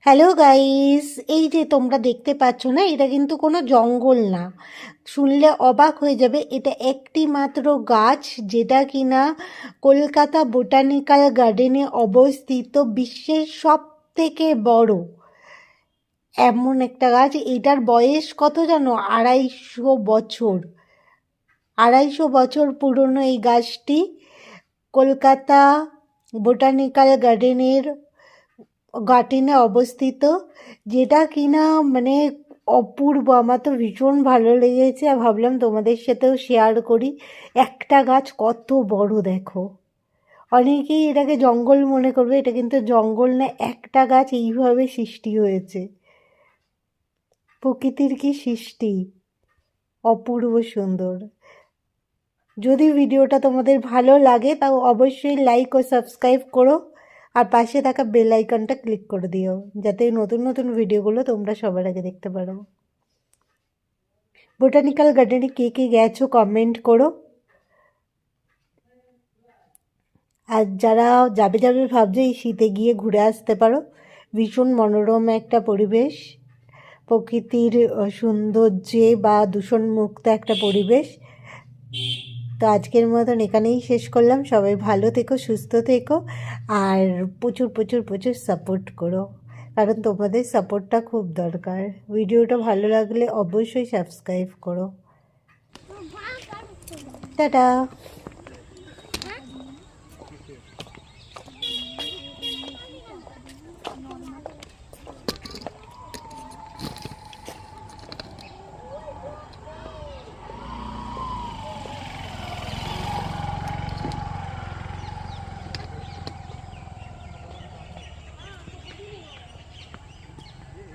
Hello guys, এই যে তোমরা দেখতে পাচ্ছ না, এটা কিন্তু কোনো জঙ্গল না। শুনলে অবাক হয়ে যাবে, এটা একটি মাত্র গাছ, যেটা কিনা কলকাতা বোটানিক্যাল গার্ডেনে অবস্থিত বিশ্বের সব থেকে বড় এমন একটা গাছ। এটার বয়স কত জানো? 250 বছর। 250 বছর পুরনো এই গাছটি কলকাতা বোটানিক্যাল গার্ডেনে অবস্থিত, যেটা কিনা মানে অপূর্ব। আমার তো ভীষণ ভালো লেগেছে আর ভাবলাম তোমাদের সাথেও শেয়ার করি। একটা গাছ কত বড় দেখো। অনেকেই এটাকে জঙ্গল মনে করবে, এটা কিন্তু জঙ্গল না, একটা গাছ এইভাবে সৃষ্টি হয়েছে। প্রকৃতির কি সৃষ্টি, অপূর্ব সুন্দর। যদি ভিডিওটা তোমাদের ভালো লাগে তাও অবশ্যই লাইক ও সাবস্ক্রাইব করো, আর পাশে থাকা বেল আইকনটা ক্লিক করে দিও, যাতে নতুন নতুন ভিডিওগুলো তোমরা সবার আগে দেখতে পারো। বোটানিক্যাল গার্ডেনে কে কে গেছো কমেন্ট করো। আর যারা যাবে যাবে ভাবছে, এই শীতে গিয়ে ঘুরে আসতে পারো। ভীষণ মনোরম একটা পরিবেশ, প্রকৃতির সৌন্দর্যে বা দূষণমুক্ত একটা পরিবেশ। তো আজকের মতন এখানেই শেষ করলাম। সবাই ভালো থেকো, সুস্থ থেকো, আর প্রচুর প্রচুর প্রচুর সাপোর্ট করো, কারণ তোমাদের সাপোর্টটা খুব দরকার। ভিডিওটা ভালো লাগলে অবশ্যই সাবস্ক্রাইব করো। টাটা।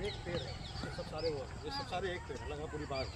एक पेड़ है, ये सब सारे एक पेड़ लगा पूरी बाग।